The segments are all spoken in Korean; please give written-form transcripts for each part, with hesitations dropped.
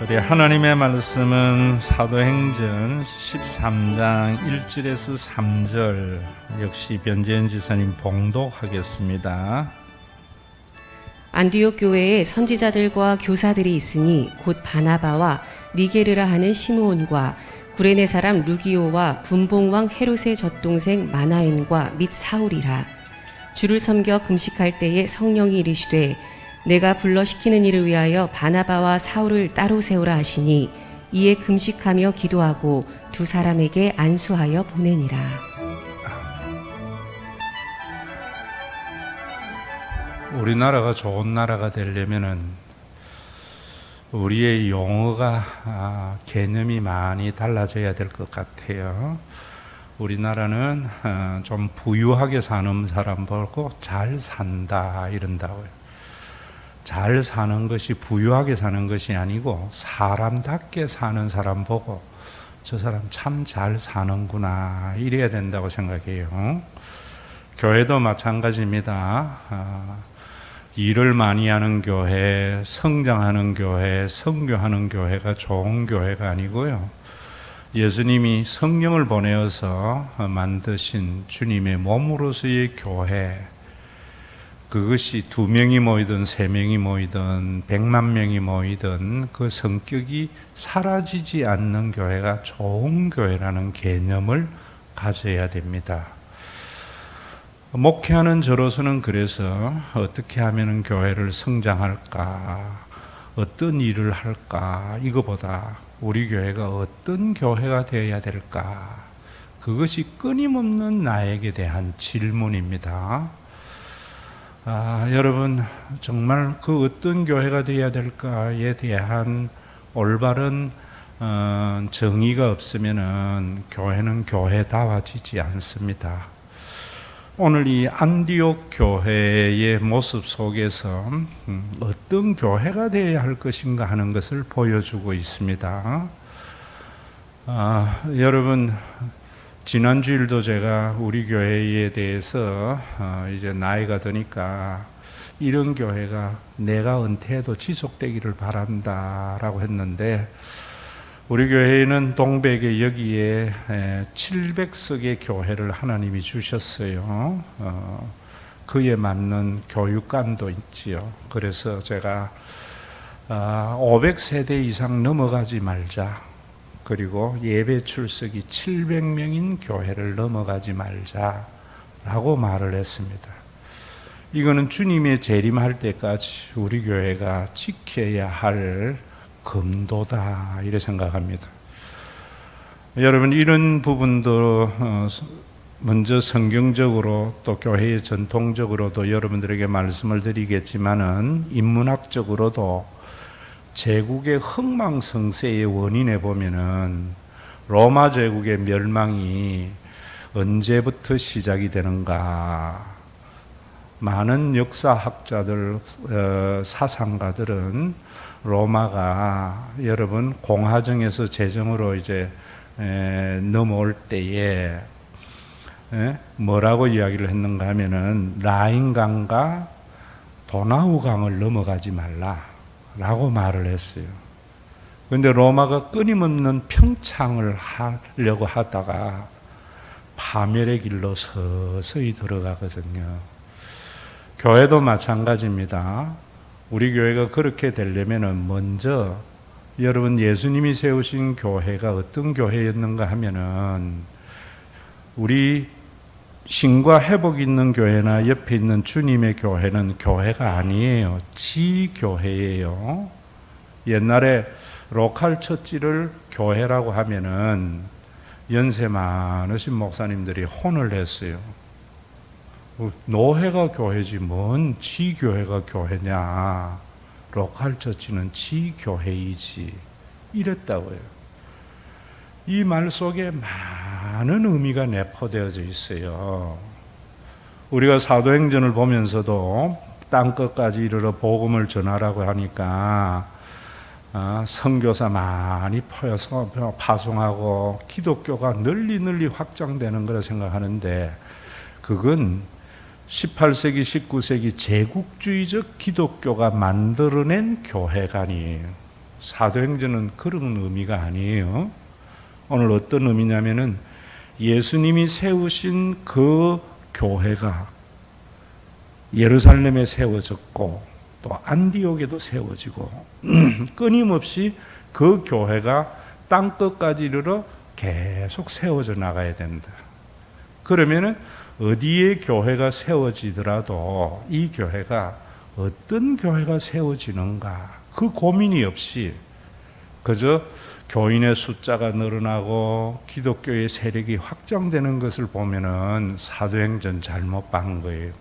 우리 하나님의 말씀은 사도행전 13장 1절에서 3절 역시 변재현 지사님 봉독하겠습니다. 안디옥 교회에 선지자들과 교사들이 있으니 곧 바나바와 니게르라 하는 시므온과 구레네 사람 루기오와 분봉왕 헤롯의 젖동생 마나엔과 및 사울이라. 주를 섬겨 금식할 때에 성령이 이르시되 내가 불러 시키는 일을 위하여 바나바와 사울을 따로 세우라 하시니 이에 금식하며 기도하고 두 사람에게 안수하여 보내니라. 우리나라가 좋은 나라가 되려면은 우리의 용어가 개념이 많이 달라져야 될 것 같아요. 우리나라는 좀 부유하게 사는 사람 보고 잘 산다 이런다고요. 잘 사는 것이 부유하게 사는 것이 아니고 사람답게 사는 사람 보고 저 사람 참 잘 사는구나 이래야 된다고 생각해요. 교회도 마찬가지입니다. 일을 많이 하는 교회, 성장하는 교회, 선교하는 교회가 좋은 교회가 아니고요. 예수님이 성령을 보내어서 만드신 주님의 몸으로서의 교회, 그것이 2명이 모이든 3명이 모이든 100만 명이 모이든 그 성격이 사라지지 않는 교회가 좋은 교회라는 개념을 가져야 됩니다. 목회하는 저로서는 그래서 어떻게 하면 교회를 성장할까, 어떤 일을 할까, 이거보다 우리 교회가 어떤 교회가 되어야 될까, 그것이 끊임없는 나에게 대한 질문입니다. 여러분 정말 그 어떤 교회가 되어야 될까에 대한 올바른 정의가 없으면은 교회는 교회다워지지 않습니다. 오늘 이 안디옥 교회의 모습 속에서 어떤 교회가 되어야 할 것인가 하는 것을 보여주고 있습니다. 여러분 지난주일도 제가 우리 교회에 대해서 이제 나이가 드니까 이런 교회가 내가 은퇴해도 지속되기를 바란다라고 했는데 우리 교회는 동백에 여기에 700석의 교회를 하나님이 주셨어요. 그에 맞는 교육관도 있지요. 그래서 제가 500세대 이상 넘어가지 말자. 그리고 예배 출석이 700명인 교회를 넘어가지 말자라고 말을 했습니다. 이거는 주님의 재림할 때까지 우리 교회가 지켜야 할 금도다 이렇게 생각합니다. 여러분 이런 부분도 먼저 성경적으로 또 교회의 전통적으로도 여러분들에게 말씀을 드리겠지만은 인문학적으로도 제국의 흥망성쇠의 원인에 보면은 로마 제국의 멸망이 언제부터 시작이 되는가? 많은 역사학자들, 사상가들은 로마가 여러분 공화정에서 제정으로 이제 넘어올 때에 뭐라고 이야기를 했는가 하면은 라인강과 도나우강을 넘어가지 말라. 라고 말을 했어요. 그런데 로마가 끊임없는 평창을 하려고 하다가 파멸의 길로 서서히 들어가거든요. 교회도 마찬가지입니다. 우리 교회가 그렇게 되려면 먼저 여러분 예수님이 세우신 교회가 어떤 교회였는가 하면은 우리 신과 회복 있는 교회나 옆에 있는 주님의 교회는 교회가 아니에요. 지교회예요. 옛날에 로컬 처치를 교회라고 하면은 연세 많으신 목사님들이 혼을 했어요. 노회가 교회지 뭔 지교회가 교회냐. 로컬 처치는 지교회이지. 이랬다고요. 이 말 속에 많은 의미가 내포되어져 있어요. 우리가 사도행전을 보면서도 땅끝까지 이르러 복음을 전하라고 하니까 선교사 많이 퍼서 파송하고 기독교가 널리 확장되는 거라 생각하는데 그건 18세기, 19세기 제국주의적 기독교가 만들어낸 교회가 아니에요. 사도행전은 그런 의미가 아니에요. 오늘 어떤 의미냐면은 예수님이 세우신 그 교회가 예루살렘에 세워졌고 또 안디옥에도 세워지고 끊임없이 그 교회가 땅끝까지 이르러 계속 세워져 나가야 된다. 그러면은 어디에 교회가 세워지더라도 이 교회가 어떤 교회가 세워지는가 그 고민이 없이 그저 교인의 숫자가 늘어나고 기독교의 세력이 확장되는 것을 보면은 사도행전 잘못 본 거예요.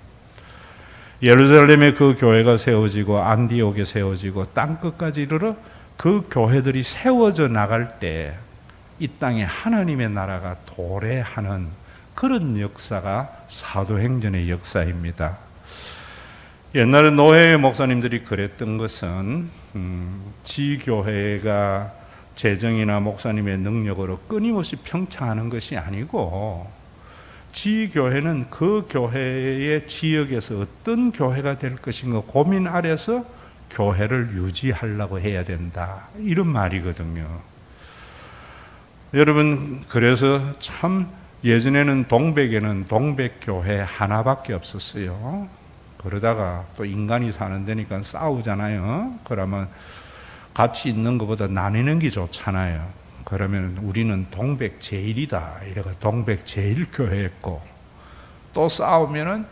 예루살렘에 그 교회가 세워지고 안디옥에 세워지고 땅끝까지 이르러 그 교회들이 세워져 나갈 때 이 땅에 하나님의 나라가 도래하는 그런 역사가 사도행전의 역사입니다. 옛날에 노회 목사님들이 그랬던 것은 지교회가 재정이나 목사님의 능력으로 끊임없이 평창하는 것이 아니고 지교회는 그 교회의 지역에서 어떤 교회가 될 것인가 고민 아래서 교회를 유지하려고 해야 된다. 이런 말이거든요. 여러분, 그래서 참 예전에는 동백에는 동백교회 하나밖에 없었어요. 그러다가 또 인간이 사는 데니까 싸우잖아요. 그러면 같이 있는 것보다 나뉘는 게 좋잖아요. 그러면 우리는 동백제일이다. 이래가 동백제일교회였고 또 싸우면은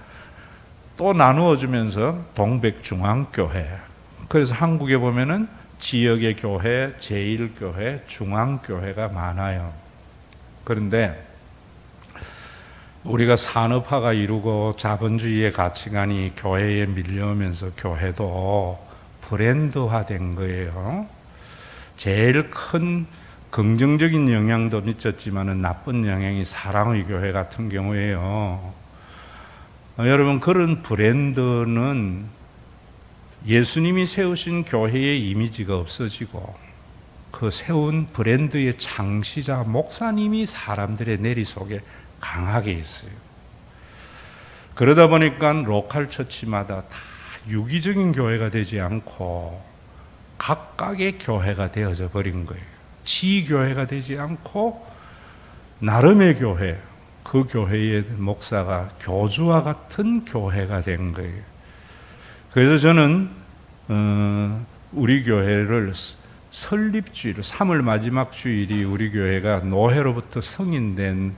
또 나누어주면서 동백중앙교회. 그래서 한국에 보면은 지역의 교회, 제일교회, 중앙교회가 많아요. 그런데 우리가 산업화가 이루고 자본주의의 가치관이 교회에 밀려오면서 교회도 브랜드화된 거예요. 제일 큰 긍정적인 영향도 미쳤지만 나쁜 영향이 사랑의 교회 같은 경우에요. 여러분, 그런 브랜드는 예수님이 세우신 교회의 이미지가 없어지고 그 세운 브랜드의 창시자 목사님이 사람들의 내리 속에 강하게 있어요. 그러다 보니까 로컬 처치마다 다 유기적인 교회가 되지 않고 각각의 교회가 되어져 버린 거예요. 지교회가 되지 않고 나름의 교회, 그 교회의 목사가 교주와 같은 교회가 된 거예요. 그래서 저는 우리 교회를 설립주일, 3월 마지막 주일이 우리 교회가 노회로부터 승인된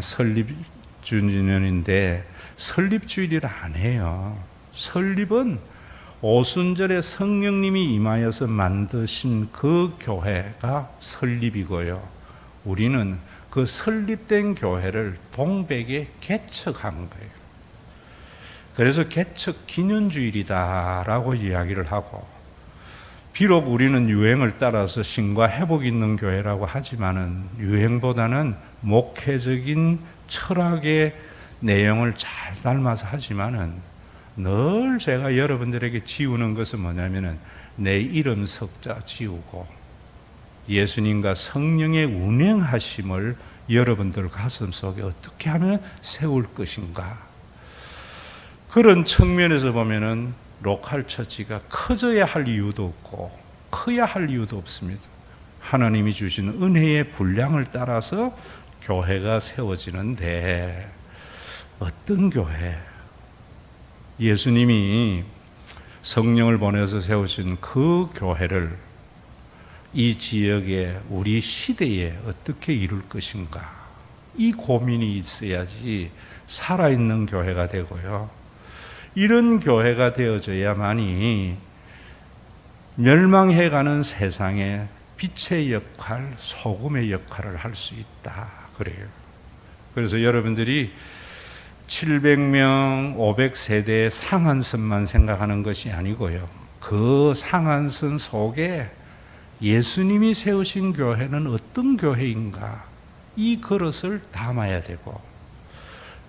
설립주년인데 설립주일이라 안 해요. 설립은 오순절에 성령님이 임하여서 만드신 그 교회가 설립이고요. 우리는 그 설립된 교회를 동백에 개척한 거예요. 그래서 개척 기념주일이다라고 이야기를 하고, 비록 우리는 유행을 따라서 신과 회복 있는 교회라고 하지만은 유행보다는 목회적인 철학의 내용을 잘 닮아서 하지만은 늘 제가 여러분들에게 지우는 것은 뭐냐면은 내 이름 석자 지우고 예수님과 성령의 운행하심을 여러분들 가슴 속에 어떻게 하면 세울 것인가. 그런 측면에서 보면은 로컬 처치가 커져야 할 이유도 없고 커야 할 이유도 없습니다. 하나님이 주신 은혜의 분량을 따라서 교회가 세워지는데 어떤 교회? 예수님이 성령을 보내서 세우신 그 교회를 이 지역에 우리 시대에 어떻게 이룰 것인가? 이 고민이 있어야지 살아있는 교회가 되고요. 이런 교회가 되어져야만이 멸망해가는 세상에 빛의 역할, 소금의 역할을 할 수 있다. 그래요. 그래서 여러분들이 700명, 500세대의 상한선만 생각하는 것이 아니고요. 그 상한선 속에 예수님이 세우신 교회는 어떤 교회인가? 이 그릇을 담아야 되고,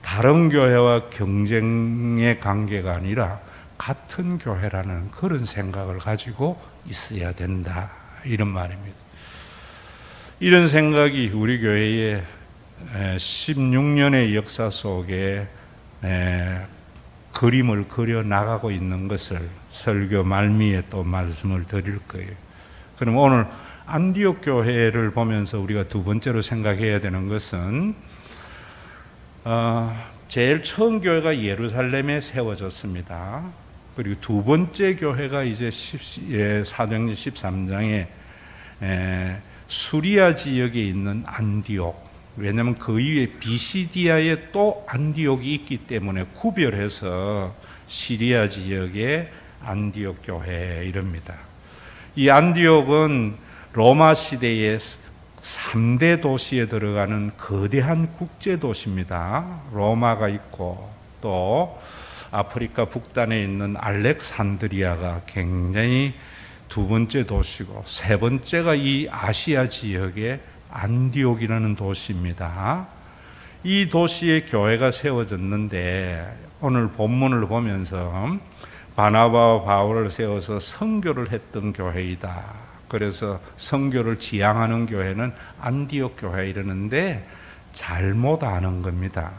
다른 교회와 경쟁의 관계가 아니라 같은 교회라는 그런 생각을 가지고 있어야 된다. 이런 말입니다. 이런 생각이 우리 교회의 16년의 역사 속에 그림을 그려 나가고 있는 것을 설교 말미에 또 말씀을 드릴 거예요. 그럼 오늘 안디옥 교회를 보면서 우리가 두 번째로 생각해야 되는 것은 제일 처음 교회가 예루살렘에 세워졌습니다. 그리고 두 번째 교회가 이제 사도행전 13장에 수리아 지역에 있는 안디옥. 왜냐하면 그 이후에 비시디아에 또 안디옥이 있기 때문에 구별해서 시리아 지역의 안디옥 교회 이럽니다. 이 안디옥은 로마 시대의 3대 도시에 들어가는 거대한 국제 도시입니다. 로마가 있고 또 아프리카 북단에 있는 알렉산드리아가 굉장히 두 번째 도시고 세 번째가 이 아시아 지역의 안디옥이라는 도시입니다. 이 도시에 교회가 세워졌는데 오늘 본문을 보면서 바나바와 바울을 세워서 선교를 했던 교회이다. 그래서 선교를 지향하는 교회는 안디옥 교회 이러는데 잘못 아는 겁니다.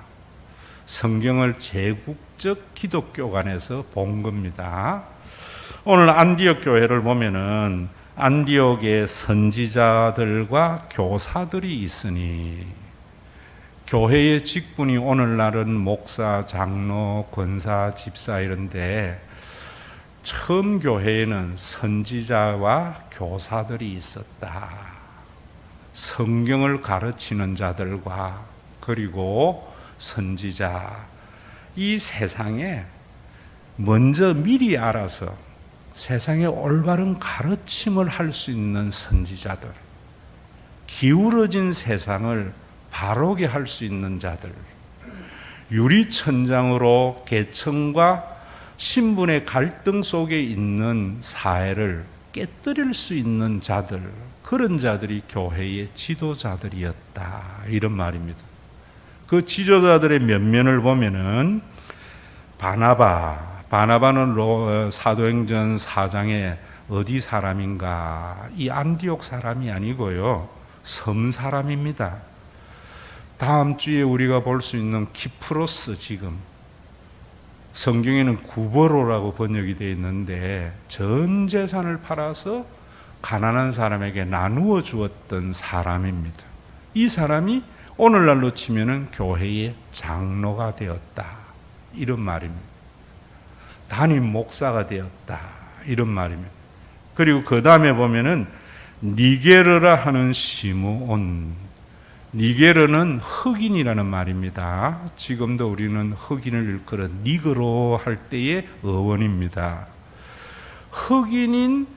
성경을 제국적 기독교관에서 본 겁니다. 오늘 안디옥 교회를 보면은 안디옥에 선지자들과 교사들이 있으니 교회의 직분이 오늘날은 목사, 장로, 권사, 집사 이런데 처음 교회에는 선지자와 교사들이 있었다. 성경을 가르치는 자들과 그리고 선지자, 이 세상에 먼저 미리 알아서 세상에 올바른 가르침을 할 수 있는 선지자들, 기울어진 세상을 바르게 할 수 있는 자들, 유리천장으로 계층과 신분의 갈등 속에 있는 사회를 깨뜨릴 수 있는 자들, 그런 자들이 교회의 지도자들이었다. 이런 말입니다. 그 지도자들의 면면을 보면은 바나바는 사도행전 4장에 어디 사람인가? 이 안디옥 사람이 아니고요. 섬 사람입니다. 다음 주에 우리가 볼 수 있는 키프로스, 지금 성경에는 구버로라고 번역이 되어 있는데 전 재산을 팔아서 가난한 사람에게 나누어 주었던 사람입니다. 이 사람이 오늘날로 치면은 교회의 장로가 되었다. 이런 말입니다. 담임 목사가 되었다. 이런 말입니다. 그리고 그 다음에 보면은 니게르라 하는 시므온. 니게르는 흑인이라는 말입니다. 지금도 우리는 흑인을 일컬은 니그로 할 때의 어원입니다. 흑인인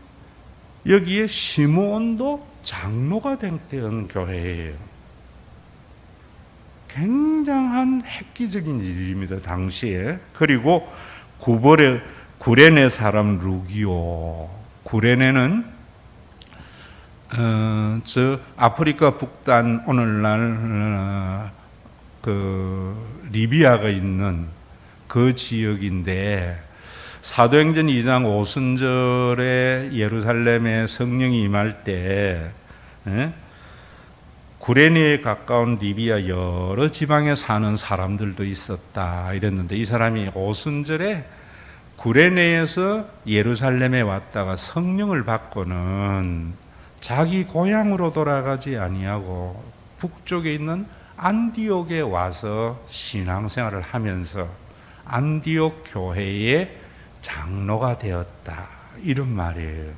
여기에 시므온도 장로가 된 교회예요. 굉장한 획기적인 일입니다, 당시에. 그리고 구레네 사람 루기오. 구레네는 아프리카 북단 오늘날 리비아가 있는 그 지역인데 사도행전 2장 오순절에 예루살렘에 성령이 임할 때 구레네에 가까운 리비아 여러 지방에 사는 사람들도 있었다 이랬는데 이 사람이 오순절에 구레네에서 예루살렘에 왔다가 성령을 받고는 자기 고향으로 돌아가지 아니하고 북쪽에 있는 안디옥에 와서 신앙생활을 하면서 안디옥 교회의 장로가 되었다. 이런 말이에요.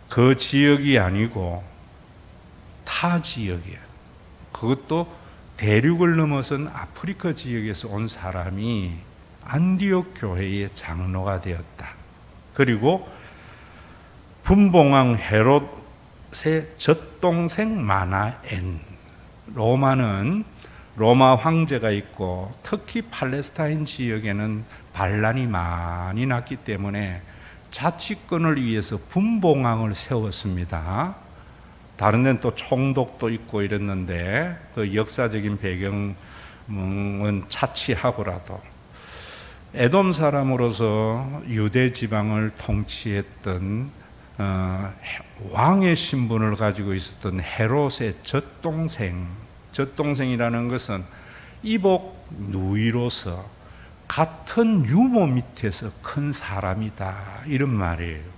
그 지역이 아니고 타 지역이에요. 그것도 대륙을 넘어선 아프리카 지역에서 온 사람이 안디옥 교회의 장로가 되었다. 그리고 분봉왕 헤롯의 젖동생 마나엔. 로마는 로마 황제가 있고 특히 팔레스타인 지역에는 반란이 많이 났기 때문에 자치권을 위해서 분봉왕을 세웠습니다. 다른 데는 또 총독도 있고 이랬는데 그 역사적인 배경은 차치하고라도 에돔 사람으로서 유대 지방을 통치했던 왕의 신분을 가지고 있었던 헤롯의 젖동생이라는 것은 이복 누이로서 같은 유모 밑에서 큰 사람이다 이런 말이에요.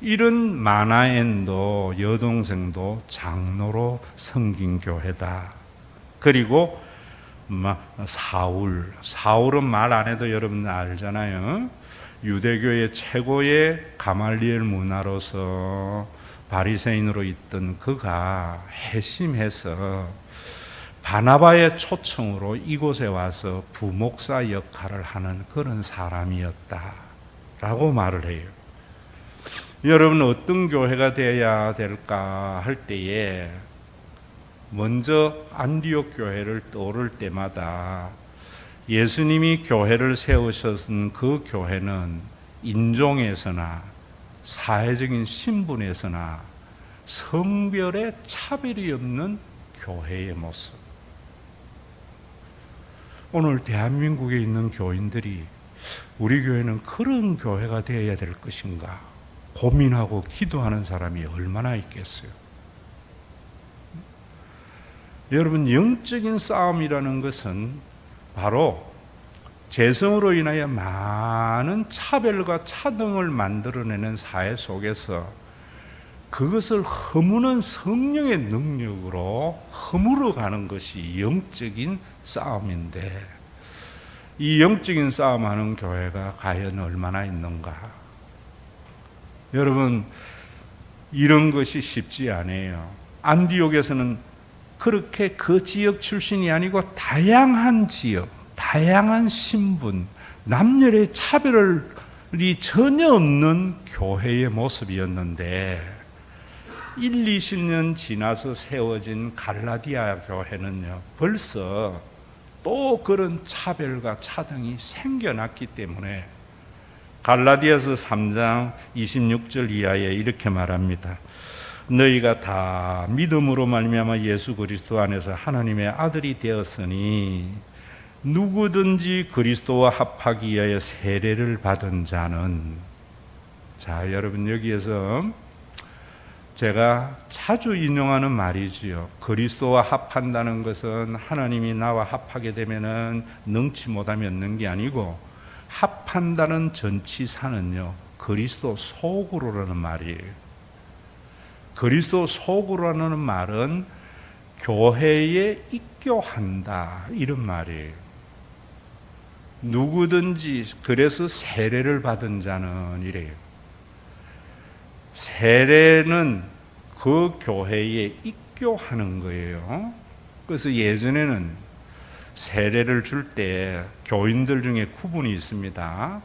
이런 마나엔도 여동생도 장로로 섬긴 교회다. 그리고 사울은 말 안 해도 여러분 알잖아요. 유대교의 최고의 가말리엘 문화로서 바리새인으로 있던 그가 회심해서 바나바의 초청으로 이곳에 와서 부목사 역할을 하는 그런 사람이었다라고 말을 해요. 여러분, 어떤 교회가 되어야 될까 할 때에 먼저 안디옥 교회를 떠오를 때마다 예수님이 교회를 세우셨은 그 교회는 인종에서나 사회적인 신분에서나 성별의 차별이 없는 교회의 모습. 오늘 대한민국에 있는 교인들이 우리 교회는 그런 교회가 되어야 될 것인가 고민하고 기도하는 사람이 얼마나 있겠어요? 여러분, 영적인 싸움이라는 것은 바로 재성으로 인하여 많은 차별과 차등을 만들어내는 사회 속에서 그것을 허무는 성령의 능력으로 허물어가는 것이 영적인 싸움인데, 이 영적인 싸움하는 교회가 과연 얼마나 있는가? 여러분, 이런 것이 쉽지 않아요. 안디옥에서는 그렇게 그 지역 출신이 아니고 다양한 지역, 다양한 신분, 남녀의 차별이 전혀 없는 교회의 모습이었는데 1, 20년 지나서 세워진 갈라디아 교회는요, 벌써 또 그런 차별과 차등이 생겨났기 때문에 갈라디아서 3장 26절 이하에 이렇게 말합니다. 너희가 다 믿음으로 말미암아 예수 그리스도 안에서 하나님의 아들이 되었으니 누구든지 그리스도와 합하기 위하여 세례를 받은 자는, 자, 여러분, 여기에서 제가 자주 인용하는 말이지요. 그리스도와 합한다는 것은 하나님이 나와 합하게 되면은 능치 못하면 얻는 게 아니고, 합한다는 전치사는요, 그리스도 속으로라는 말이에요. 그리스도 속으로라는 말은 교회에 입교한다, 이런 말이에요. 누구든지, 그래서 세례를 받은 자는 이래요. 세례는 그 교회에 입교하는 거예요. 그래서 예전에는 세례를 줄 때 교인들 중에 구분이 있습니다.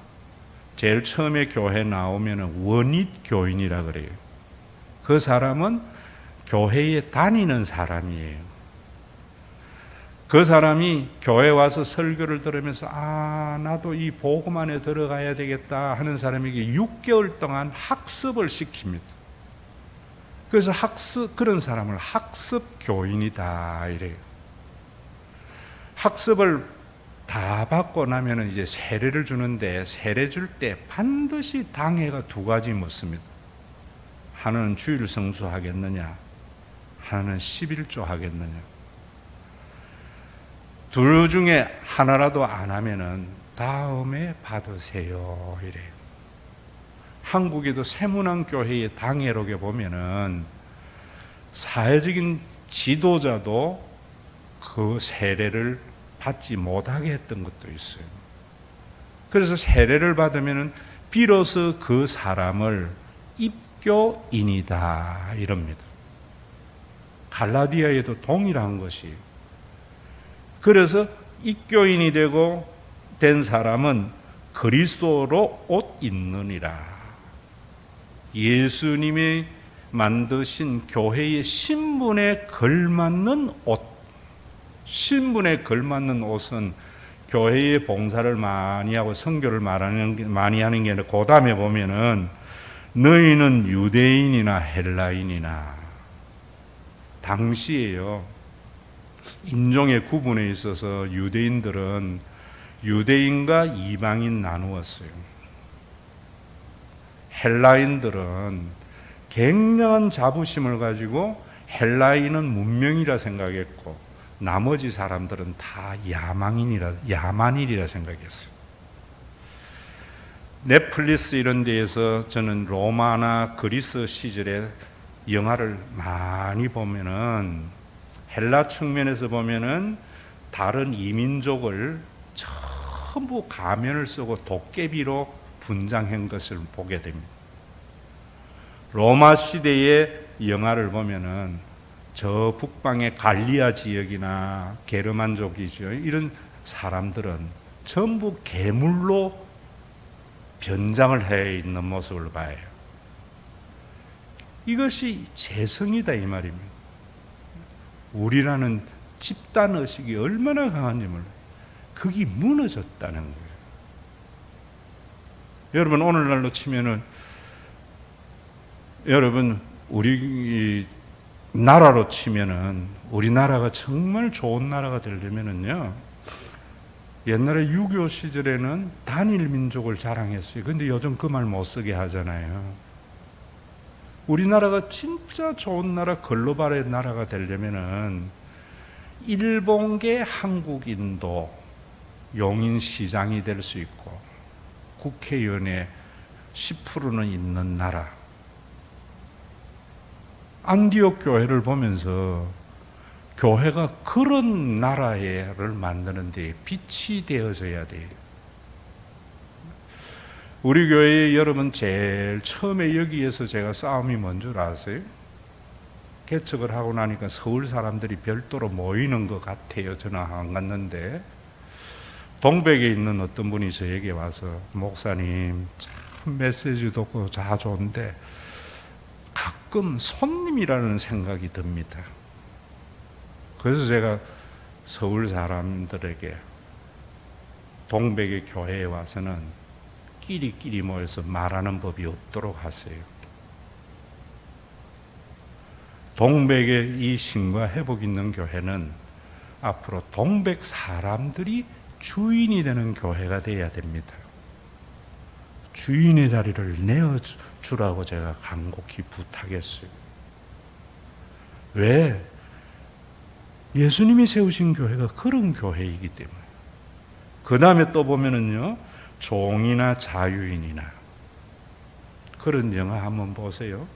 제일 처음에 교회 나오면 원잇 교인이라 그래요. 그 사람은 교회에 다니는 사람이에요. 그 사람이 교회 와서 설교를 들으면서 나도 이 복음 안에 들어가야 되겠다 하는 사람에게 6개월 동안 학습을 시킵니다. 그래서 그런 사람을 학습 교인이다 이래요. 학습을 다 받고 나면 이제 세례를 주는데, 세례 줄 때 반드시 당회가 두 가지 묻습니다. 하나는 주일 성수하겠느냐, 하나는 11조 하겠느냐. 둘 중에 하나라도 안 하면은 다음에 받으세요 이래요. 한국에도 세문안교회의 당회록에 보면은 사회적인 지도자도 그 세례를 받지 못하게 했던 것도 있어요. 그래서 세례를 받으면은 비로소 그 사람을 입교인이다 이럽니다. 갈라디아에도 동일한 것이. 그래서 입교인이 된 사람은 그리스도로 옷 입느니라. 예수님이 만드신 교회의 신분에 걸맞는 옷. 신분에 걸맞는 옷은 교회의 봉사를 많이 하고 선교를 많이 하는 게 아니라, 그 다음에 보면은 너희는 유대인이나 헬라인이나, 당시에요, 인종의 구분에 있어서 유대인들은 유대인과 이방인 나누었어요. 헬라인들은 굉장한 자부심을 가지고 헬라인은 문명이라 생각했고, 나머지 사람들은 다 야만인이라 생각했어요. 넷플릭스 이런 데에서 저는 로마나 그리스 시절에 영화를 많이 보면은 헬라 측면에서 보면은 다른 이민족을 전부 가면을 쓰고 도깨비로 분장한 것을 보게 됩니다. 로마 시대의 영화를 보면은 저 북방의 갈리아 지역이나 게르만족이죠. 이런 사람들은 전부 괴물로 변장을 해 있는 모습을 봐요. 이것이 재성이다 이 말입니다. 우리라는 집단 의식이 얼마나 강한지 몰라요. 그게 무너졌다는 거예요. 여러분 오늘날로 치면은 여러분 우리 나라로 치면은 우리나라가 정말 좋은 나라가 되려면은요, 옛날에 6.25 시절에는 단일 민족을 자랑했어요. 근데 요즘 그 말 못 쓰게 하잖아요. 우리나라가 진짜 좋은 나라, 글로벌의 나라가 되려면은 일본계 한국인도 용인시장이 될 수 있고 국회의원에 10%는 있는 나라. 안디옥 교회를 보면서 교회가 그런 나라를 만드는 데 빛이 되어져야 돼요. 우리 교회에 여러분 제일 처음에 여기에서 제가 싸움이 뭔 줄 아세요? 개척을 하고 나니까 서울 사람들이 별도로 모이는 것 같아요. 저는 안 갔는데 동백에 있는 어떤 분이 저에게 와서 목사님 참 메시지 듣고 다 좋은데 가끔 손님이라는 생각이 듭니다. 그래서 제가 서울 사람들에게 동백의 교회에 와서는 끼리끼리 모여서 말하는 법이 없도록 하세요. 동백의 이 신과 회복 있는 교회는 앞으로 동백 사람들이 주인이 되는 교회가 되어야 됩니다. 주인의 자리를 내어주라고 제가 간곡히 부탁했어요. 왜? 예수님이 세우신 교회가 그런 교회이기 때문에. 그 다음에 또 보면은요, 종이나 자유인이나 그런 영화 한번 보세요.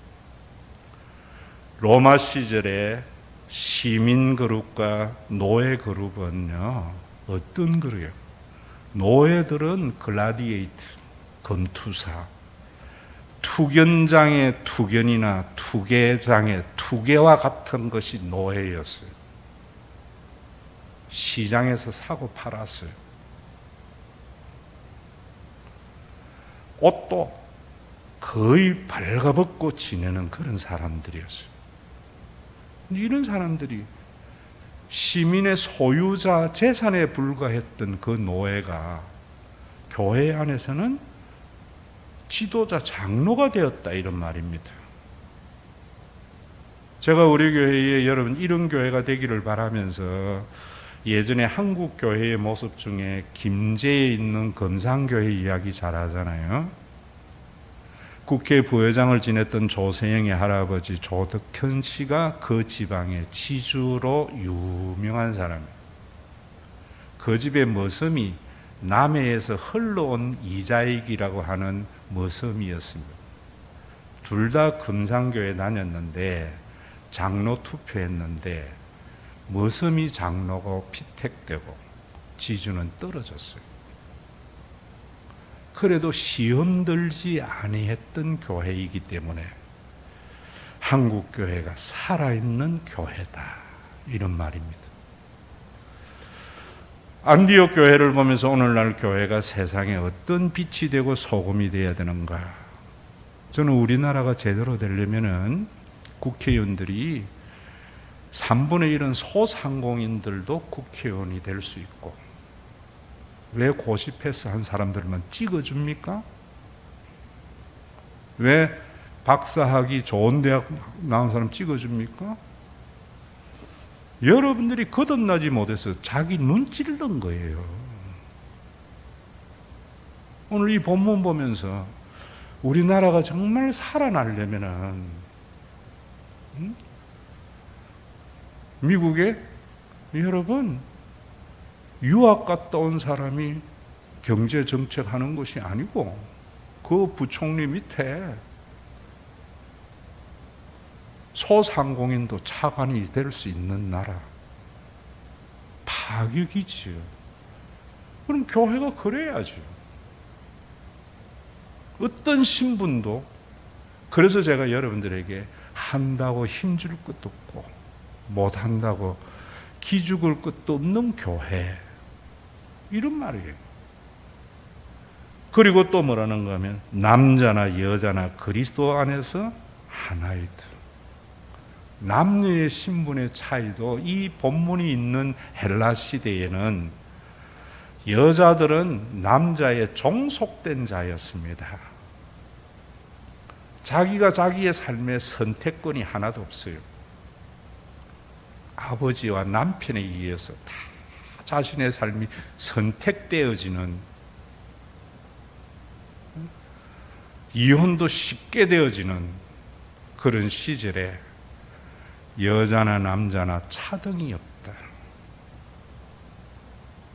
로마 시절에 시민 그룹과 노예 그룹은요, 어떤 그룹이에요? 노예들은 글라디에이트, 검투사, 투견장의 투견이나 투개장의 투개와 같은 것이 노예였어요. 시장에서 사고 팔았어요. 옷도 거의 발가벗고 지내는 그런 사람들이었어요. 이런 사람들이 시민의 소유자 재산에 불과했던 그 노예가 교회 안에서는 지도자 장로가 되었다 이런 말입니다. 제가 우리 교회에 여러분 이런 교회가 되기를 바라면서 예전에 한국 교회의 모습 중에 김제에 있는 금상교회 이야기 잘 하잖아요. 국회 부회장을 지냈던 조세영의 할아버지 조덕현 씨가 그 지방의 지주로 유명한 사람이에요. 그 집의 머슴이 남해에서 흘러온 이자익이라고 하는 머슴이었습니다. 둘 다 금상교회 다녔는데 장로 투표했는데 머슴이 장로가 피택되고 지주는 떨어졌어요. 그래도 시험 들지 아니했던 교회이기 때문에 한국 교회가 살아있는 교회다 이런 말입니다. 안디옥 교회를 보면서 오늘날 교회가 세상에 어떤 빛이 되고 소금이 되어야 되는가? 저는 우리나라가 제대로 되려면은 국회의원들이 3분의 1은 소상공인들도 국회의원이 될 수 있고, 왜 고시 패스한 사람들만 찍어줍니까? 왜 박사학위 좋은 대학 나온 사람 찍어줍니까? 여러분들이 거듭나지 못해서 자기 눈 찔른 거예요. 오늘 이 본문 보면서 우리나라가 정말 살아나려면은 미국에 여러분 유학 갔다 온 사람이 경제 정책 하는 것이 아니고 그 부총리 밑에 소상공인도 차관이 될 수 있는 나라. 파격이지요. 그럼 교회가 그래야죠. 어떤 신분도. 그래서 제가 여러분들에게 한다고 힘줄 것도 없고 못한다고 기죽을 것도 없는 교회, 이런 말이에요. 그리고 또 뭐라는 가 하면 남자나 여자나 그리스도 안에서 하나이다. 남녀의 신분의 차이도 이 본문이 있는 헬라 시대에는 여자들은 남자의 종속된 자였습니다. 자기가 자기의 삶의 선택권이 하나도 없어요. 아버지와 남편에 의해서 다 자신의 삶이 선택되어지는, 이혼도 쉽게 되어지는 그런 시절에 여자나 남자나 차등이 없다.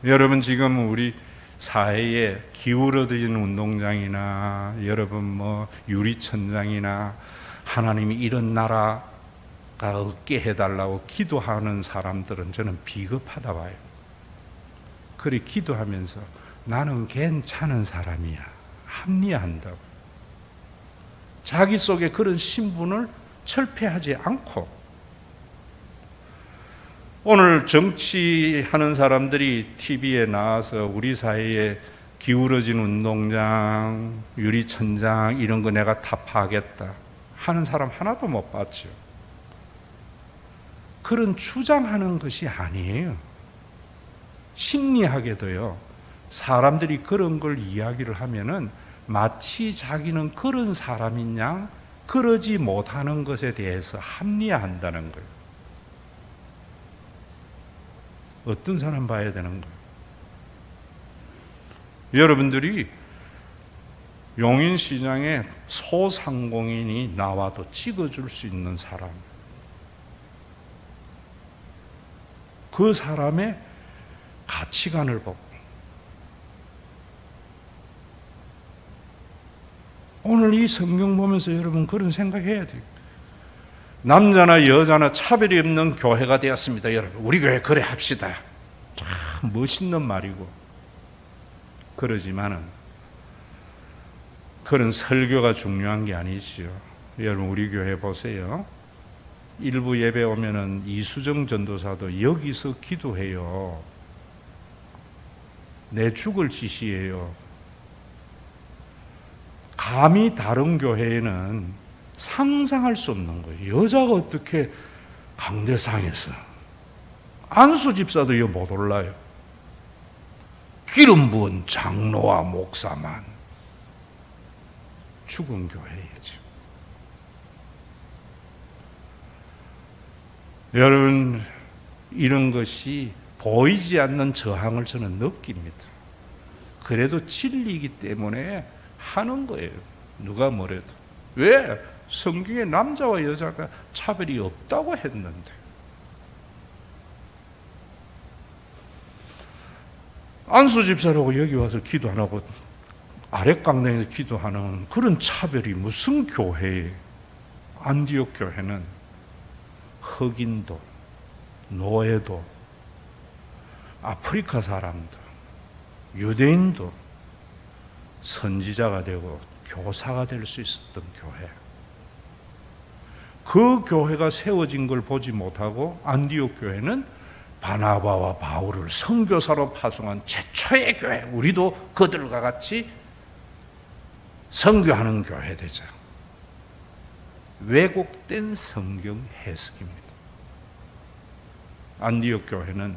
여러분, 지금 우리 사회에 기울어진 운동장이나 여러분 유리천장이나 하나님이 이런 나라가 없게 해달라고 기도하는 사람들은 저는 비겁하다 봐요. 그래 기도하면서 나는 괜찮은 사람이야 합리화한다고. 자기 속에 그런 신분을 철폐하지 않고, 오늘 정치하는 사람들이 TV에 나와서 우리 사회에 기울어진 운동장, 유리천장 이런 거 내가 다 파겠다 하는 사람 하나도 못 봤죠. 그런 주장하는 것이 아니에요. 심리학에도요, 사람들이 그런 걸 이야기를 하면은 마치 자기는 그런 사람인 양 그러지 못하는 것에 대해서 합리화한다는 거예요. 어떤 사람 봐야 되는 거예요? 여러분들이 용인시장에 소상공인이 나와도 찍어줄 수 있는 사람, 그 사람의 가치관을 보고, 오늘 이 성경 보면서 여러분 그런 생각해야 돼요. 남자나 여자나 차별이 없는 교회가 되었습니다. 여러분, 우리 교회 그래 합시다. 참 멋있는 말이고, 그러지만은 그런 설교가 중요한 게 아니지요. 여러분, 우리 교회 보세요. 일부 예배 오면은 이수정 전도사도 여기서 기도해요. 내 죽을 짓이에요. 감히 다른 교회에는 상상할 수 없는 거예요. 여자가 어떻게 강대상에서, 안수 집사도 이거 못 올라요. 기름 부은 장로와 목사만 죽은 교회이죠. 여러분, 이런 것이 보이지 않는 저항을 저는 느낍니다. 그래도 진리이기 때문에 하는 거예요. 누가 뭐래도. 왜? 성경에 남자와 여자가 차별이 없다고 했는데. 안수 집사라고 여기 와서 기도 안 하고 아랫강당에서 기도하는 그런 차별이 무슨 교회에. 안디옥 교회는 흑인도 노예도 아프리카 사람도 유대인도 선지자가 되고 교사가 될 수 있었던 교회. 그 교회가 세워진 걸 보지 못하고 안디옥 교회는 바나바와 바울을 선교사로 파송한 최초의 교회, 우리도 그들과 같이 선교하는 교회 되자. 왜곡된 성경 해석입니다. 안디옥 교회는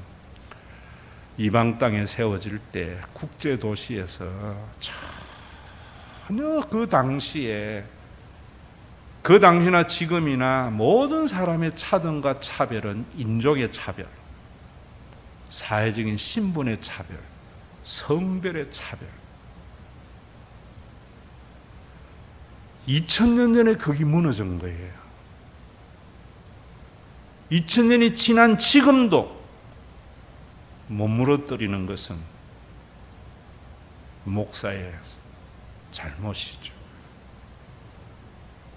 이방 땅에 세워질 때 국제 도시에서 전혀 그 당시나 지금이나 모든 사람의 차등과 차별은 인종의 차별, 사회적인 신분의 차별, 성별의 차별. 2000년 전에 거기 무너진 거예요. 2000년이 지난 지금도 못 무너뜨리는 것은 목사의 잘못이죠.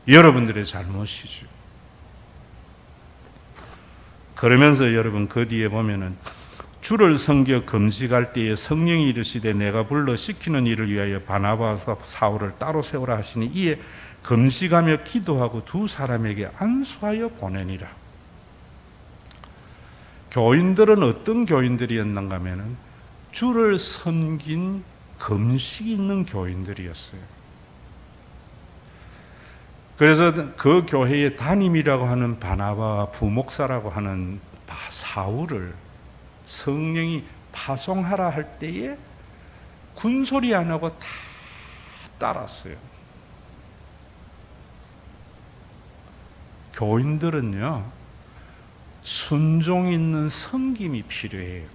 여러분들의 잘못이죠. 그러면서 여러분 그 뒤에 보면은 주를 섬겨 금식할 때에 성령이 이르시되 내가 불러 시키는 일을 위하여 바나바와 사울을 따로 세우라 하시니 이에 금식하며 기도하고 두 사람에게 안수하여 보내니라. 교인들은 어떤 교인들이었는가 하면은 주를 섬긴 금식이 있는 교인들이었어요. 그래서 그 교회의 담임이라고 하는 바나바와 부목사라고 하는 사울을 성령이 파송하라 할 때에 군소리 안 하고 다 따랐어요. 교인들은요, 순종 있는 섬김이 필요해요.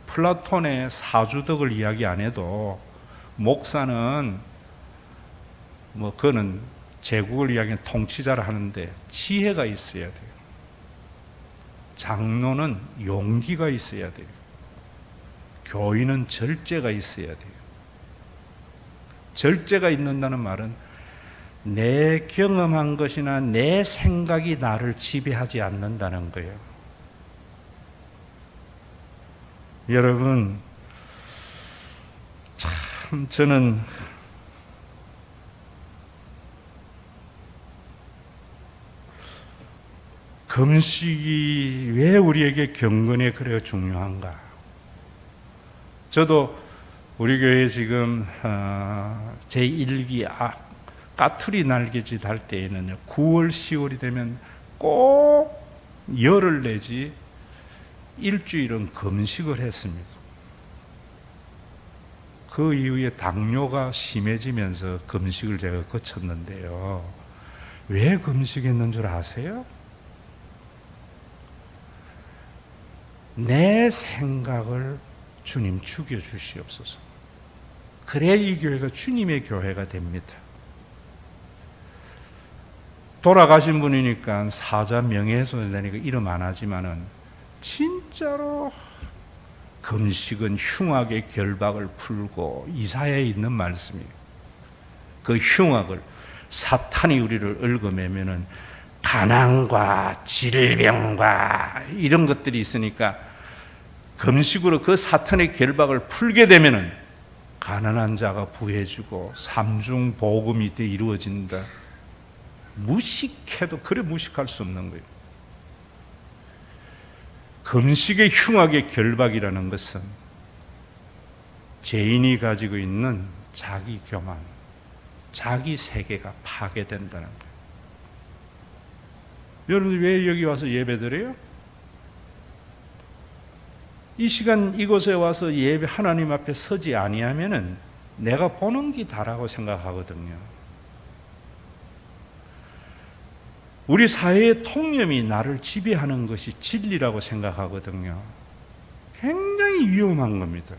플라톤의 사주덕을 이야기 안 해도 목사는 그거는 제국을 이야기하는 통치자를 하는데 지혜가 있어야 돼요. 장로는 용기가 있어야 돼요. 교인은 절제가 있어야 돼요. 절제가 있는다는 말은 내 경험한 것이나 내 생각이 나를 지배하지 않는다는 거예요. 여러분, 참 저는 금식이 왜 우리에게 경건에 그래 중요한가? 저도 우리 교회 지금 제1기 까투리 날개짓 할 때에는요, 9월, 10월이 되면 꼭 열흘 내지 일주일은 금식을 했습니다. 그 이후에 당뇨가 심해지면서 금식을 제가 거쳤는데요. 왜 금식했는 줄 아세요? 내 생각을 주님 죽여주시옵소서. 그래야 이 교회가 주님의 교회가 됩니다. 돌아가신 분이니까 사자 명예훼손이 되니까 이름 안 하지만은 진짜로 금식은 흉악의 결박을 풀고 이사야에 있는 말씀이에요. 그 흉악을 사탄이 우리를 얽어매면은 가난과 질병과 이런 것들이 있으니까 금식으로 그 사탄의 결박을 풀게 되면은 가난한 자가 부해지고 삼중 복음이 이루어진다. 무식해도 그래 무식할 수 없는 거예요. 금식의 흉악의 결박이라는 것은 죄인이 가지고 있는 자기 교만, 자기 세계가 파괴된다는 거예요. 여러분들 왜 여기 와서 예배드려요? 이 시간 이곳에 와서 예배 하나님 앞에 서지 아니하면은 내가 보는 게 다라고 생각하거든요. 우리 사회의 통념이 나를 지배하는 것이 진리라고 생각하거든요. 굉장히 위험한 겁니다.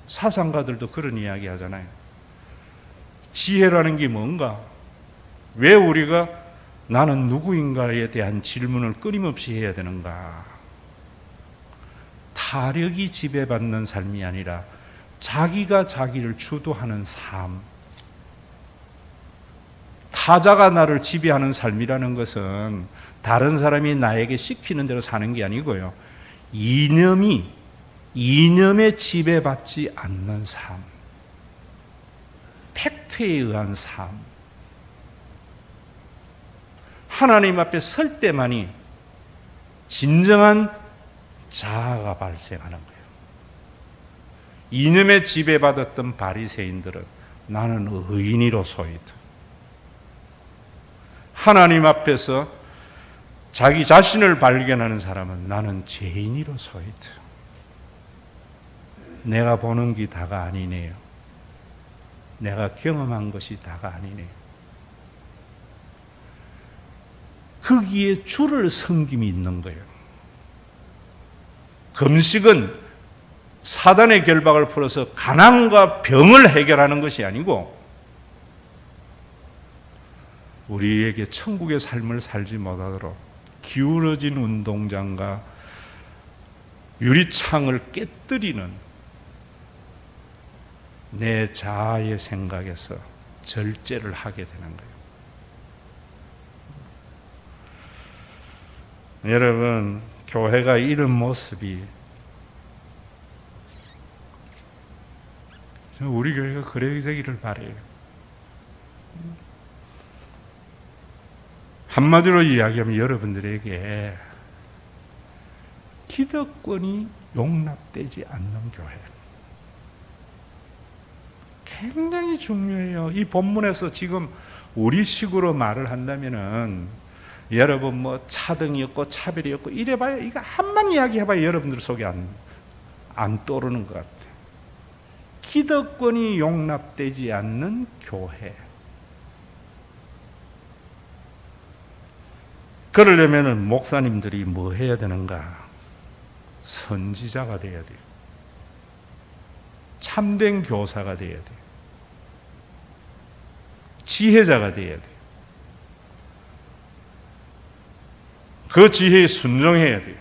사상가들도 그런 이야기 하잖아요. 지혜라는 게 뭔가? 왜 우리가 나는 누구인가에 대한 질문을 끊임없이 해야 되는가? 타력이 지배받는 삶이 아니라 자기가 자기를 주도하는 삶. 타자가 나를 지배하는 삶이라는 것은 다른 사람이 나에게 시키는 대로 사는 게 아니고요. 이념에 지배받지 않는 삶. 팩트에 의한 삶. 하나님 앞에 설 때만이 진정한 자아가 발생하는 거예요. 이념에 지배받았던 바리새인들은 나는 의인이로소이다. 하나님 앞에서 자기 자신을 발견하는 사람은 나는 죄인이로소이다. 내가 보는 게 다가 아니네요. 내가 경험한 것이 다가 아니네요. 거기에 주를 섬김이 있는 거예요. 금식은 사단의 결박을 풀어서 가난과 병을 해결하는 것이 아니고 우리에게 천국의 삶을 살지 못하도록 기울어진 운동장과 유리창을 깨뜨리는 내 자아의 생각에서 절제를 하게 되는 거예요. 여러분, 교회가 이런 모습이, 우리 교회가 그래 되기를 바라요. 한마디로 이야기하면 여러분들에게 기득권이 용납되지 않는 교회, 굉장히 중요해요. 이 본문에서 지금 우리식으로 말을 한다면은 여러분 뭐 차등이었고 차별이었고 이래봐야, 이거 한만 이야기해봐야 여러분들 속에 안 떠오르는 것 같아요. 기득권이 용납되지 않는 교회. 그러려면 목사님들이 뭐 해야 되는가? 선지자가 돼야 돼요. 참된 교사가 돼야 돼요. 지혜자가 돼야 돼요. 그 지혜에 순종해야 돼요.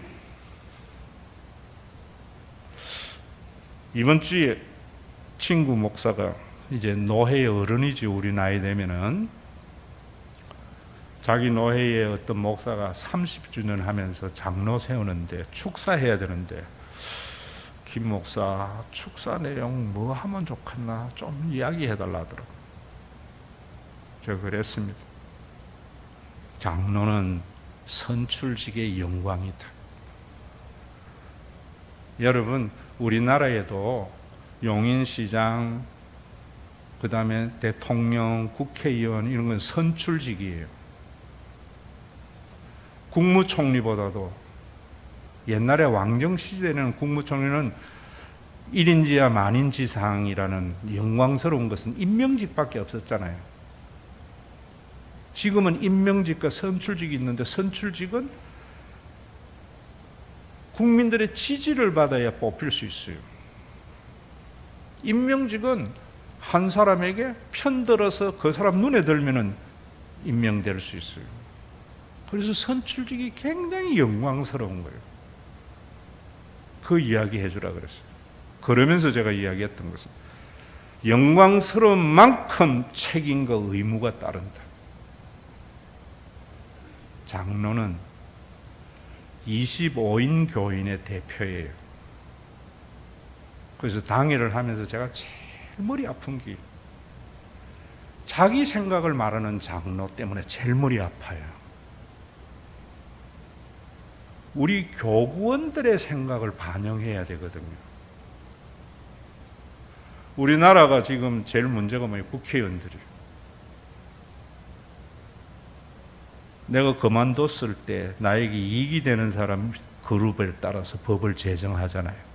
이번 주에 친구 목사가 이제 노회의 어른이지, 우리 나이 되면은 자기 노회에 어떤 목사가 30주년 하면서 장로 세우는데 축사해야 되는데, 김 목사 축사 내용 뭐 하면 좋겠나 좀 이야기해 달라 하더라고요. 제가 그랬습니다. 장로는 선출직의 영광이다. 여러분, 우리나라에도 용인시장, 그 다음에 대통령, 국회의원 이런 건 선출직이에요. 국무총리보다도, 옛날에 왕정시대에는 국무총리는 1인지하 만인지상이라는 영광스러운 것은 임명직밖에 없었잖아요. 지금은 임명직과 선출직이 있는데, 선출직은 국민들의 지지를 받아야 뽑힐 수 있어요. 임명직은 한 사람에게 편들어서 그 사람 눈에 들면은 임명될 수 있어요. 그래서 선출직이 굉장히 영광스러운 거예요. 그 이야기 해주라 그랬어요. 그러면서 제가 이야기했던 것은, 영광스러운 만큼 책임과 의무가 따른다. 장로는 25인 교인의 대표예요. 그래서 당회를 하면서 제가 제일 머리 아픈 게, 자기 생각을 말하는 장로 때문에 제일 머리 아파요. 우리 교구원들의 생각을 반영해야 되거든요. 우리나라가 지금 제일 문제가 뭐예요? 국회의원들이에요. 내가 그만뒀을 때 나에게 이익이 되는 사람 그룹에 따라서 법을 제정하잖아요.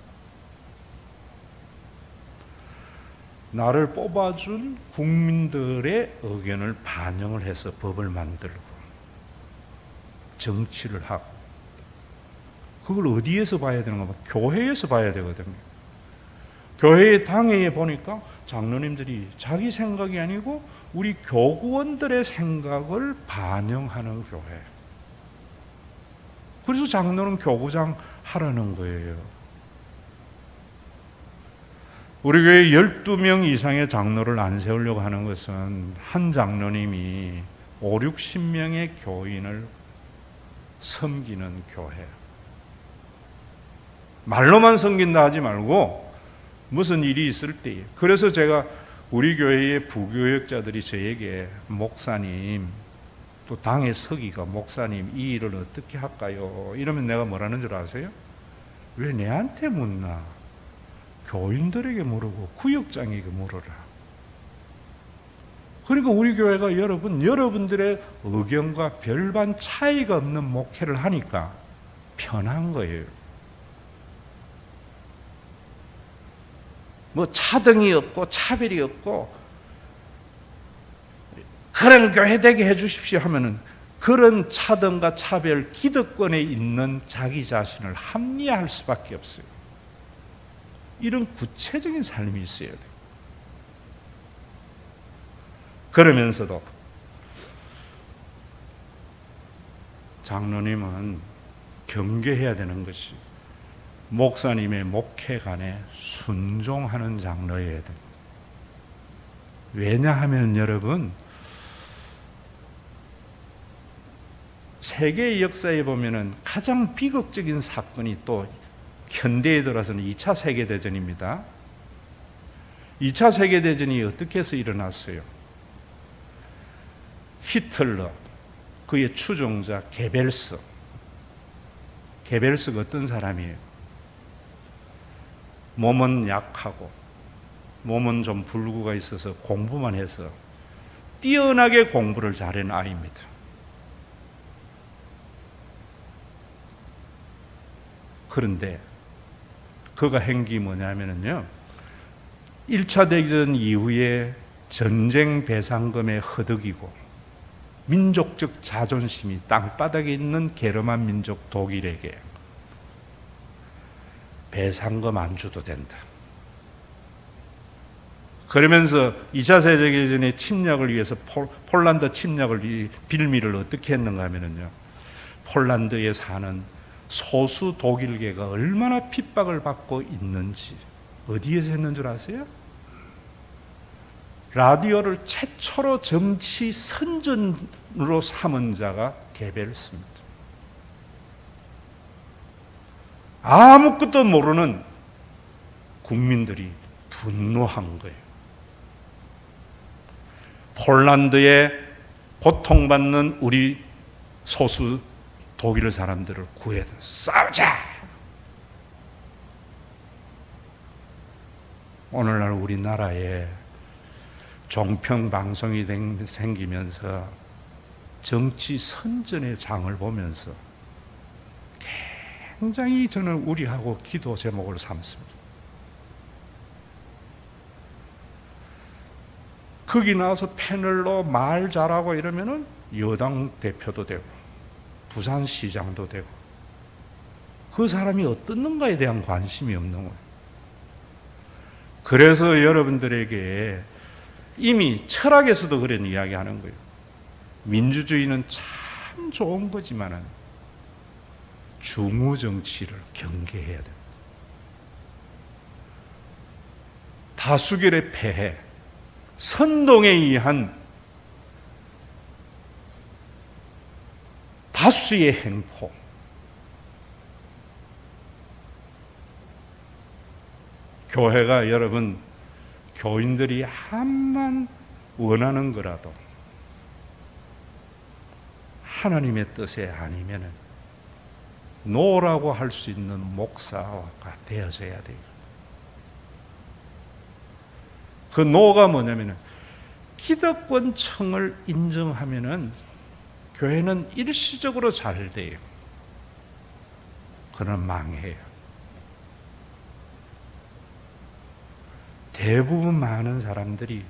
나를 뽑아준 국민들의 의견을 반영을 해서 법을 만들고 정치를 하고, 그걸 어디에서 봐야 되는가? 교회에서 봐야 되거든요. 교회의 당회에 보니까 장로님들이 자기 생각이 아니고 우리 교구원들의 생각을 반영하는 교회. 그래서 장로는 교구장 하라는 거예요. 우리 교회 12명 이상의 장로를 안 세우려고 하는 것은 한 장로님이 5, 60명의 교인을 섬기는 교회. 말로만 섬긴다 하지 말고 무슨 일이 있을 때에. 그래서 제가 우리 교회의 부교역자들이 저에게, 목사님, 또 당의 서기가, 목사님 이 일을 어떻게 할까요? 이러면 내가 뭐라는 줄 아세요? 왜 내한테 묻나? 교인들에게 물어보고 구역장에게 물어라. 그러니까 우리 교회가 여러분들의 의견과 별반 차이가 없는 목회를 하니까 편한 거예요. 뭐 차등이 없고 차별이 없고 그런 교회 되게 해 주십시오 하면은, 그런 차등과 차별, 기득권에 있는 자기 자신을 합리화할 수밖에 없어요. 이런 구체적인 삶이 있어야 돼요. 그러면서도 장로님은 경계해야 되는 것이, 목사님의 목회관에 순종하는 장로여야 됩니다. 왜냐하면 여러분, 세계 역사에 보면은 가장 비극적인 사건이 또 현대에 들어서는 2차 세계대전입니다. 2차 세계대전이 어떻게 해서 일어났어요? 히틀러, 그의 추종자 게벨스가 어떤 사람이에요? 몸은 약하고 몸은 좀 불구가 있어서 공부만 해서 뛰어나게 공부를 잘한 아이입니다. 그런데 그가 한 게 뭐냐면요, 1차 대전 이후에 전쟁 배상금에 허덕이고 민족적 자존심이 땅바닥에 있는 게르만 민족 독일에게 배상금 안 줘도 된다. 그러면서 2차 세계대전의 침략을 위해서 폴란드 침략을 빌미를 어떻게 했는가 하면요, 폴란드에 사는 소수 독일계가 얼마나 핍박을 받고 있는지 어디에서 했는 줄 아세요? 라디오를 최초로 정치 선전으로 삼은 자가 게벨스입니다. 아무것도 모르는 국민들이 분노한 거예요. 폴란드에 고통받는 우리 소수 독일 사람들을 구해서 싸우자! 오늘날 우리나라에 종편방송이 생기면서 정치 선전의 장을 보면서 굉장히 저는 우려하고 기도 제목을 삼습니다. 거기 나와서 패널로 말 잘하고 이러면은 여당 대표도 되고 부산시장도 되고, 그 사람이 어떻는가에 대한 관심이 없는 거예요. 그래서 여러분들에게 이미 철학에서도 그런 이야기 하는 거예요. 민주주의는 참 좋은 거지만은 중우정치를 경계해야 됩니다. 다수결의 폐해, 선동에 의한 다수의 행포, 교회가 여러분, 교인들이 암만 원하는 거라도 하나님의 뜻에 아니면은 노라고 할 수 있는 목사가 되어져야 돼요. 그 노가 뭐냐면은 기득권층을 인정하면은 교회는 일시적으로 잘 돼요. 그러나 망해요. 대부분 많은 사람들이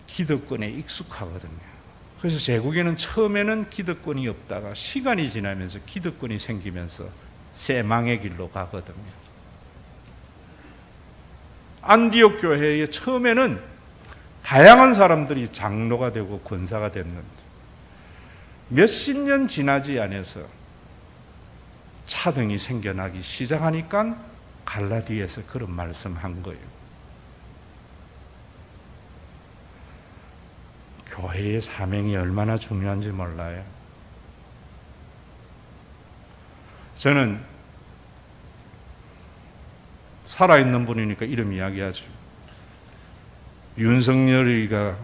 기득권에 익숙하거든요. 그래서 제국에는 처음에는 기득권이 없다가 시간이 지나면서 기득권이 생기면서 쇠망의 길로 가거든요. 안디옥 교회에 처음에는 다양한 사람들이 장로가 되고 권사가 됐는데 몇십 년 지나지 않아서 차등이 생겨나기 시작하니까 갈라디아에서 그런 말씀한 거예요. 교회의 사명이 얼마나 중요한지 몰라요. 저는 살아있는 분이니까 이름 이야기하죠. 윤석열이가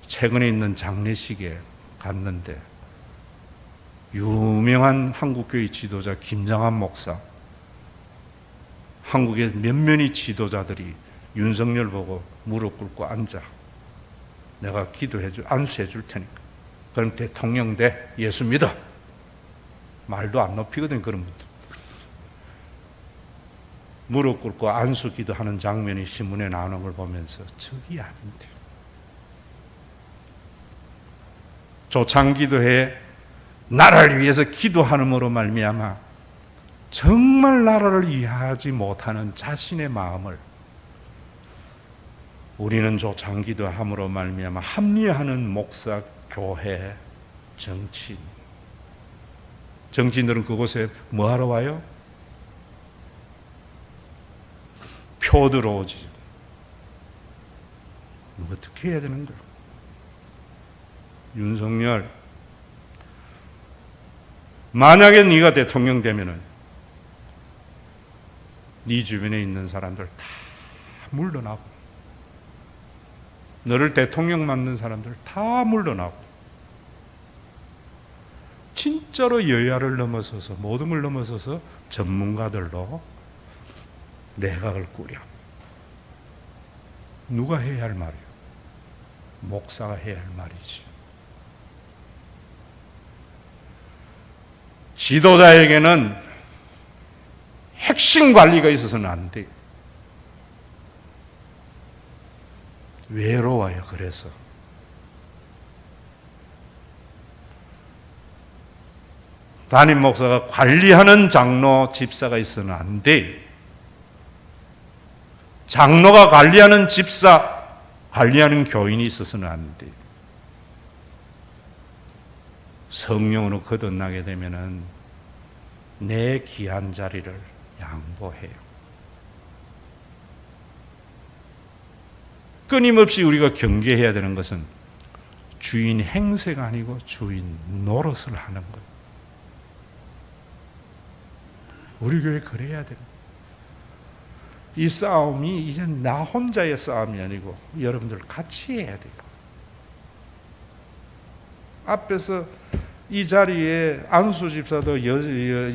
최근에 있는 장례식에 갔는데 유명한 한국교회 지도자 김장한 목사, 한국의 몇몇이 지도자들이 윤석열 보고 무릎 꿇고 앉아. 내가 안수해 줄 테니까. 그럼 대통령 돼. 예수 믿어. 말도 안 높이거든, 그런 분들. 무릎 꿇고 안수 기도하는 장면이 신문에 나오는 걸 보면서 저기 아닌데. 조창기도회 나라를 위해서 기도하는으로 말미암아 정말 나라를 이해하지 못하는 자신의 마음을 우리는 조창기도함으로 말미암아 합리화하는 목사, 교회, 정치인. 정치인들은 그곳에 뭐하러 와요? 표 들어오지. 어떻게 해야 되는 거야? 윤석열, 만약에 네가 대통령 되면은 네 주변에 있는 사람들 다 물러나고, 너를 대통령 만든 사람들 다 물러나고, 진짜로 여야를 넘어서서, 모든 걸 넘어서서 전문가들로 내각을 꾸려. 누가 해야 할 말이에요? 목사가 해야 할 말이지. 지도자에게는 핵심 관리가 있어서는 안 돼요. 외로워요. 그래서 담임 목사가 관리하는 장로, 집사가 있어서는 안 돼. 장로가 관리하는 집사, 관리하는 교인이 있어서는 안 돼. 성령으로 거듭나게 되면은 내 귀한 자리를 양보해요. 끊임없이 우리가 경계해야 되는 것은 주인 행세가 아니고 주인 노릇을 하는 거예요. 우리 교회 그래야 돼요. 이 싸움이 이제 나 혼자의 싸움이 아니고 여러분들 같이 해야 돼요. 앞에서 이 자리에 안수 집사도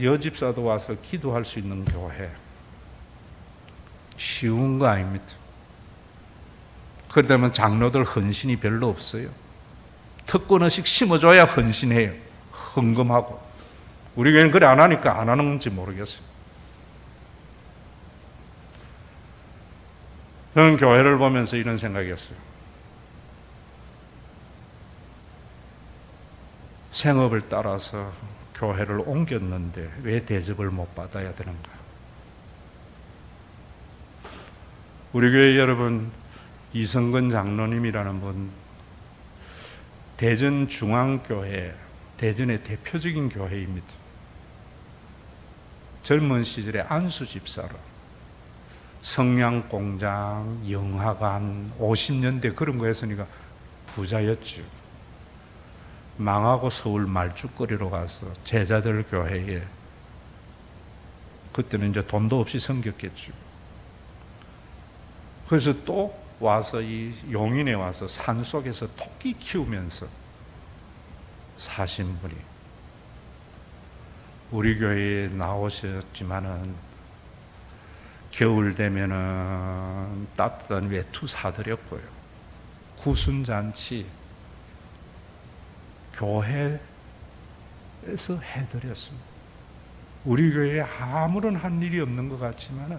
여집사도 와서 기도할 수 있는 교회, 쉬운 거 아닙니다. 그러면 장로들 헌신이 별로 없어요. 특권의식 심어줘야 헌신해요. 헌금하고. 우리 교회는 그래 안 하니까 안 하는 건지 모르겠어요. 저는 교회를 보면서 이런 생각이었어요. 생업을 따라서 교회를 옮겼는데 왜 대접을 못 받아야 되는가? 우리 교회 여러분, 이성근 장로님이라는 분, 대전 중앙교회, 대전의 대표적인 교회입니다. 젊은 시절에 안수 집사로 성냥공장, 영화관, 50년대 그런 거 했으니까 부자였죠. 망하고 서울 말죽거리로 가서 제자들 교회에, 그때는 이제 돈도 없이 섬겼겠죠. 그래서 또 와서 이 용인에 와서 산속에서 토끼 키우면서 사신 분이 우리 교회에 나오셨지만은 겨울 되면은 따뜻한 외투 사드렸고요. 구순잔치 교회에서 해드렸습니다. 우리 교회에 아무런 한 일이 없는 것 같지만은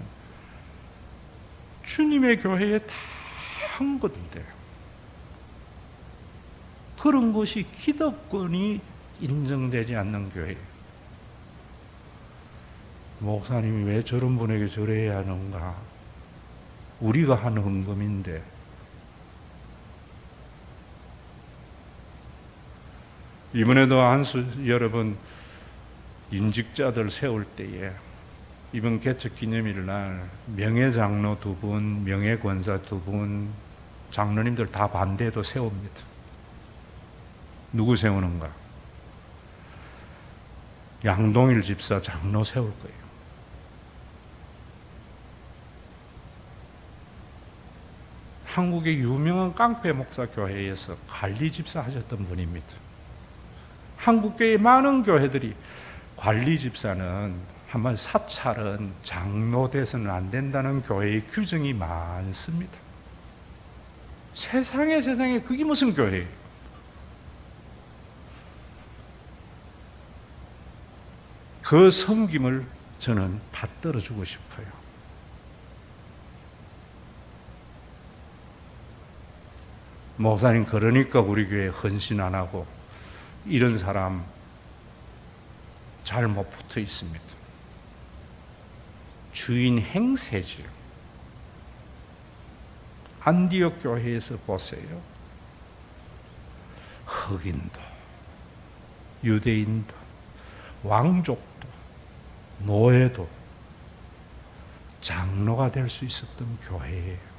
주님의 교회에 다 한 건데, 그런 것이 기득권이 인정되지 않는 교회. 목사님이 왜 저런 분에게 저래야 하는가? 우리가 하는 헌금인데. 이번에도 안수 여러분 인직자들 세울 때에 이번 개척 기념일 날 명예장로 2분, 명예권사 2분, 장로님들 다 반대해도 세웁니다. 누구 세우는가? 양동일 집사 장로 세울 거예요. 한국의 유명한 깡패 목사 교회에서 관리 집사 하셨던 분입니다. 한국교회 많은 교회들이 관리 집사는 한번 사찰은 장로 돼서는 안 된다는 교회의 규정이 많습니다. 세상에 그게 무슨 교회예요? 그 섬김을 저는 받들어 주고 싶어요. 목사님, 그러니까 우리 교회 헌신 안 하고 이런 사람 잘 못 붙어 있습니다. 주인 행세지요. 안디옥 교회에서 보세요. 흑인도, 유대인도, 왕족도, 노예도 장로가 될 수 있었던 교회예요.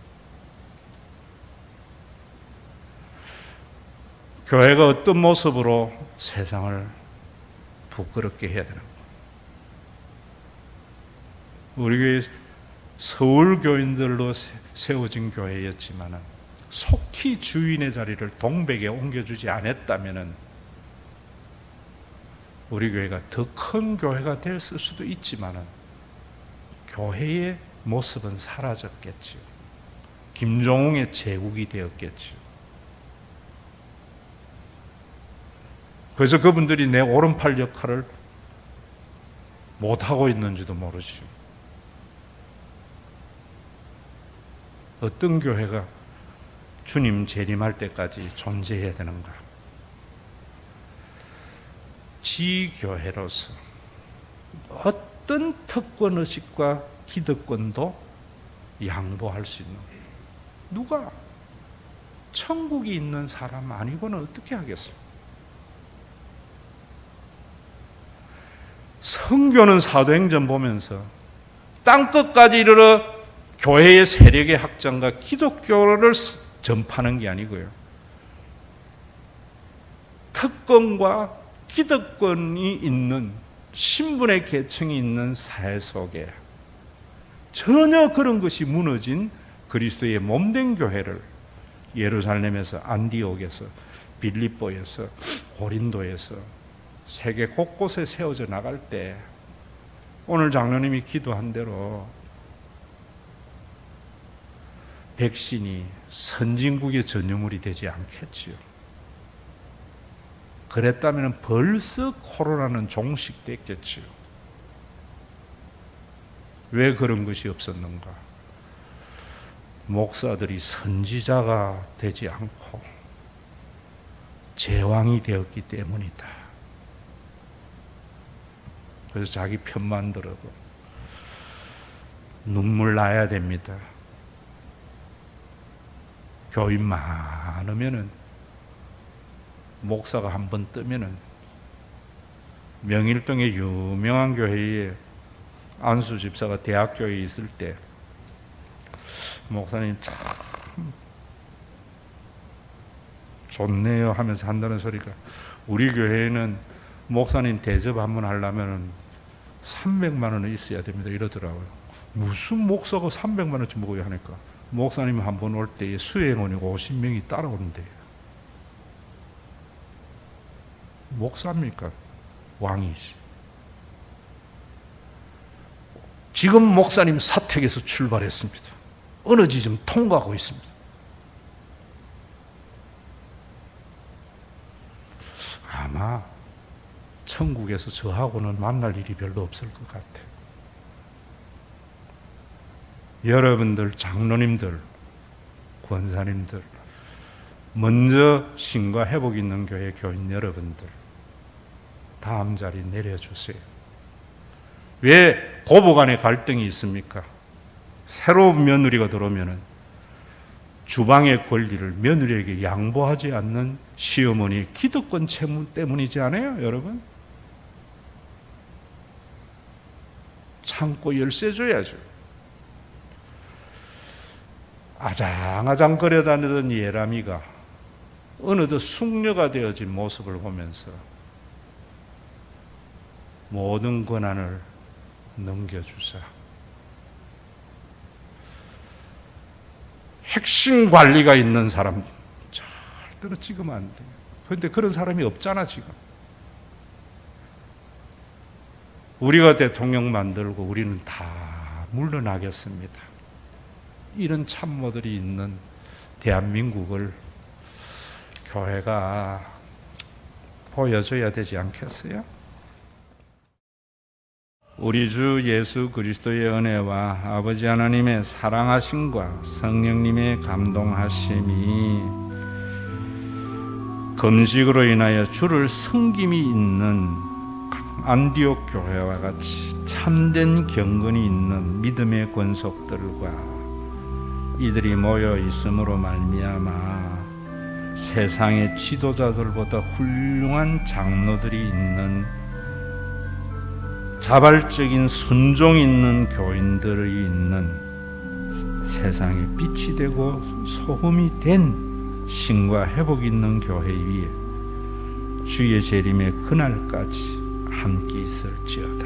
교회가 어떤 모습으로 세상을 부끄럽게 해야 되는 거예요. 우리 교회 서울 교인들로 세워진 교회였지만 속히 주인의 자리를 동백에 옮겨주지 않았다면 우리 교회가 더 큰 교회가 됐을 수도 있지만 교회의 모습은 사라졌겠죠. 김종웅의 제국이 되었겠죠. 그래서 그분들이 내 오른팔 역할을 못하고 있는지도 모르죠. 어떤 교회가 주님 재림할 때까지 존재해야 되는가? 지교회로서 어떤 특권의식과 기득권도 양보할 수 있는, 누가 천국이 있는 사람 아니고는 어떻게 하겠어요? 성교는 사도행전 보면서 땅끝까지 이르러 교회의 세력의 확장과 기독교를 전파하는 게 아니고요, 특권과 기득권이 있는 신분의 계층이 있는 사회 속에 전혀 그런 것이 무너진 그리스도의 몸된 교회를 예루살렘에서, 안디옥에서, 빌립보에서, 고린도에서 세계 곳곳에 세워져 나갈 때 오늘 장로님이 기도한 대로 백신이 선진국의 전유물이 되지 않겠지요. 그랬다면 벌써 코로나는 종식됐겠지요. 왜 그런 것이 없었는가? 목사들이 선지자가 되지 않고 제왕이 되었기 때문이다. 그래서 자기 편만 들어도 눈물 나야 됩니다. 교인 많으면은, 목사가 한 번 뜨면은, 명일동의 유명한 교회에 안수 집사가 대학교에 있을 때 목사님 참 좋네요 하면서 한다는 소리가, 우리 교회에는 목사님 대접 한번 하려면 300만 원은 있어야 됩니다 이러더라고요. 무슨 목사가 300만 원치 먹어야 하니까, 목사님 한 번 올 때에 수행원이 50명이 따라오는데 목사입니까? 왕이지. 지금 목사님 사택에서 출발했습니다. 어느 지점 통과하고 있습니다. 아마 천국에서 저하고는 만날 일이 별로 없을 것 같아요. 여러분들, 장로님들, 권사님들, 먼저 신과 회복 있는 교회 교인 여러분들, 다음 자리 내려주세요. 왜 고부 간에 갈등이 있습니까? 새로운 며느리가 들어오면 주방의 권리를 며느리에게 양보하지 않는 시어머니의 기득권 때문이지 않아요, 여러분? 참고 열쇠 줘야죠. 아장아장 거려다니던 예람이가 어느덧 숙녀가 되어진 모습을 보면서 모든 권한을 넘겨주자. 핵심 관리가 있는 사람 절대로 찍으면 안 돼요. 그런데 그런 사람이 없잖아 지금. 우리가 대통령 만들고 우리는 다 물러나겠습니다. 이런 참모들이 있는 대한민국을 교회가 보여줘야 되지 않겠어요? 우리 주 예수 그리스도의 은혜와 아버지 하나님의 사랑하심과 성령님의 감동하심이 금식으로 인하여 주를 섬김이 있는 안디옥 교회와 같이 참된 경건이 있는 믿음의 권속들과 이들이 모여 있음으로 말미암아 세상의 지도자들보다 훌륭한 장로들이 있는, 자발적인 순종 있는 교인들이 있는 세상에 빛이 되고 소금이 된 신과 회복 있는 교회 위에 주의 재림의 그날까지 함께 있을지어다.